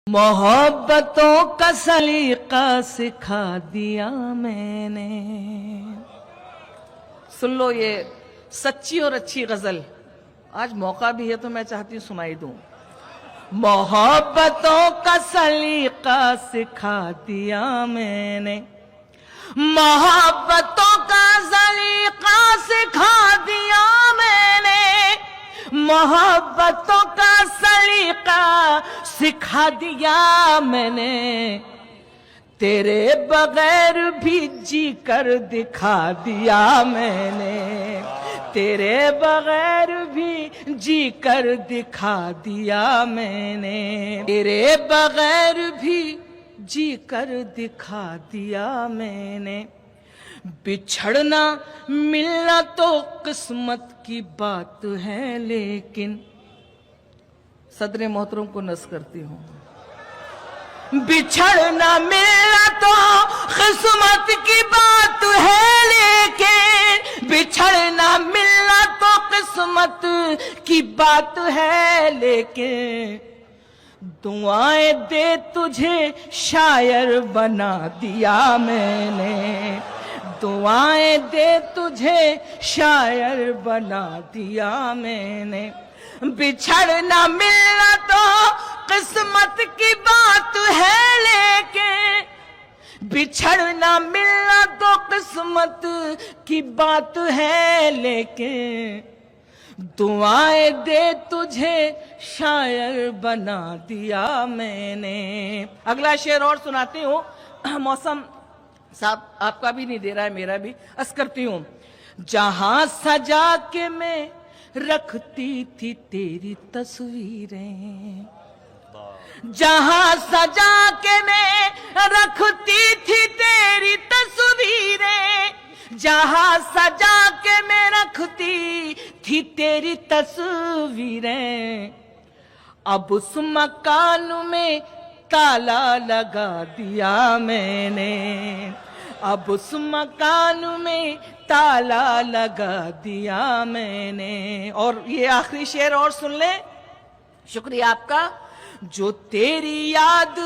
محبتوں کا سلیقہ سکھا دیا میں نے. سن لو یہ سچی اور اچھی غزل. آج موقع بھی ہے تو میں چاہتی ہوں سنائی دوں. محبتوں کا سلیقہ سکھا دیا میں نے, محبتوں کا سلیقہ سکھا دیا میں نے, محبتوں کا سلیقہ سکھا دیا میں نے, تیرے بغیر بھی جی کر دکھا دیا میں نے, تیرے بغیر بھی جی کر دکھا دیا میں نے, تیرے بغیر بھی جی کر دکھا دیا میں نے. بچھڑنا ملنا تو قسمت کی بات ہے, لیکن صدر محترم کو نص کرتی ہوں. بچھڑنا ملنا تو قسمت کی بات ہے, لیکن بچھڑنا ملنا تو قسمت کی بات ہے, لیکن دعائیں دے تجھے شاعر بنا دیا میں نے, دعائیں دے تجھے شاعر بنا دیا میں نے. بچھڑنا ملنا تو قسمت کی بات ہے, لیکن بچھڑنا ملنا تو قسمت کی بات ہے, لیکن دعائیں دے تجھے شاعر بنا دیا میں نے. اگلا شعر اور سناتی ہوں. موسم صاحب آپ کا بھی نہیں دے رہا ہے, میرا بھی. عرض کرتی ہوں. جہاں سجا کے میں رکھتی تھی تیری تصویریں, جہاں سجا کے میں رکھتی تھی تیری تصویریں, جہاں سجا کے میں رکھتی تھی تیری تصویریں, اب اس مکان میں تالا لگا دیا میں نے, اب اس مکان میں تالا لگا دیا میں نے. اور یہ آخری شعر اور سن لیں, شکریہ آپ کا. جو تیری یاد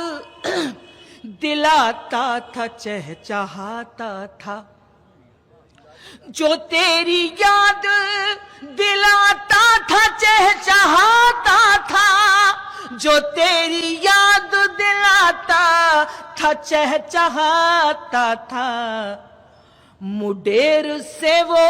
دلاتا تھا چہچہاتا تھا, جو تیری یاد دلاتا تھا چہچہاتا تھا, جو تیری یاد دلاتا تھا چہچہاتا تھا, مڈیر سے وہ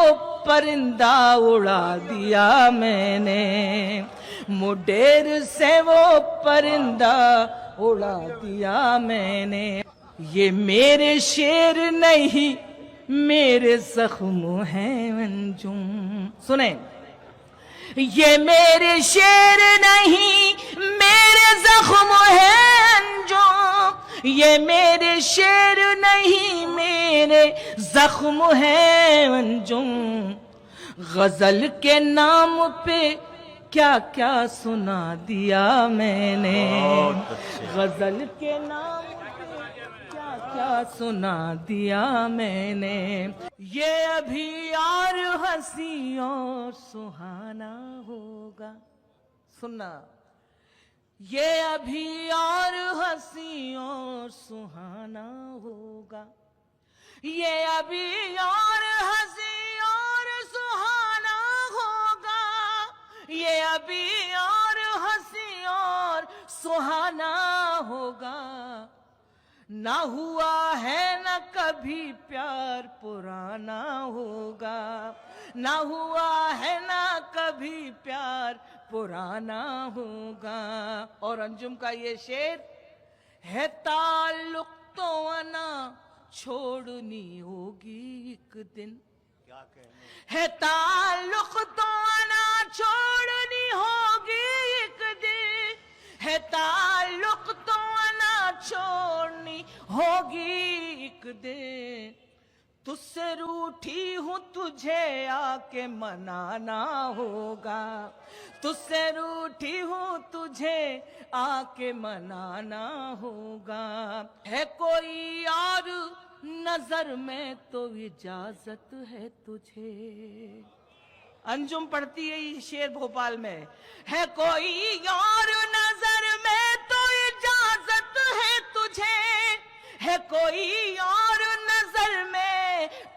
پرندہ اڑا دیا میں نے, مڈیر سے وہ پرندہ اڑا دیا میں نے. یہ میرے شعر نہیں میرے زخم ہیں انجم. سنیں, یہ میرے شعر نہیں میرے زخم ہیں انجم, یہ میرے شعر نہیں میرے زخم ہیں انجم. غزل کے نام پہ کیا کیا سنا دیا میں نے, غزل کے نام پہ کیا کیا سنا دیا میں نے. یہ ابھی اور ہنسی اور سہانا ہوگا. سننا, یہ ابھی اور ہنسی اور سہانا ہوگا, یہ ابھی اور ہنسی اور سہانا ہوگا, یہ ابھی اور ہنسی اور سہانا ہوگا. نہ ہوا ہے نہ کبھی پیار پرانا ہوگا, نہ ہوا ہے نہ کبھی پیار پرانا ہوگا. اور انجم کا یہ شعر ہے, تعلق تو انا چھوڑنی ہوگی ایک دن, ہے تعلق تو انا چھوڑنی ہوگی ایک دن, ہے تعلق تو انا چھوڑنی ہوگی ایک دن. تجھ سے روٹھی ہوں تجھے آ کے منانا ہوگا, تجھ سے روٹھی ہوں تجھے آ کے منانا ہوگا. ہے کوئی اور نظر میں تو اجازت ہے تجھے. انجم پڑھتی ہے یہ شعر بھوپال میں. ہے کوئی اور نظر میں تو اجازت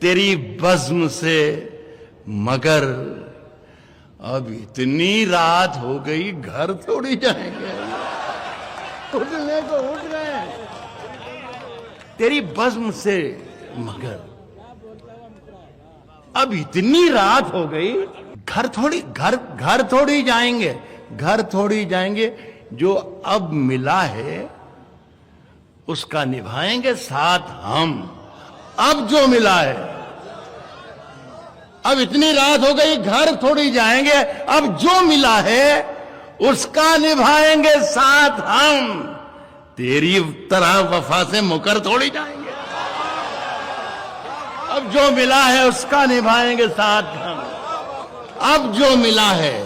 تیری بزم سے مگر اب اتنی رات ہو گئی گھر تھوڑی جائیں گے. اٹھنے کو اٹھ گئے. تیری بزم سے مگر اب اتنی رات ہو گئی گھر تھوڑی جائیں گے. گھر تھوڑی جائیں گے. جو اب ملا ہے اس کا نبھائیں گے ساتھ ہم. اب جو ملا ہے, اب اتنی رات ہو گئی گھر تھوڑی جائیں گے, اب جو ملا ہے اس کا نبھائیں گے ساتھ ہم. تیری طرح وفا سے مکر تھوڑی جائیں گے. اب جو ملا ہے اس کا نبھائیں گے ساتھ ہم. اب جو ملا ہے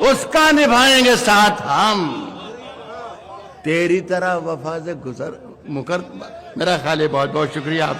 اس کا نبھائیں گے ساتھ ہم. تیری طرح وفا سے مکر. میرا خیال ہے بہت بہت شکریہ آپ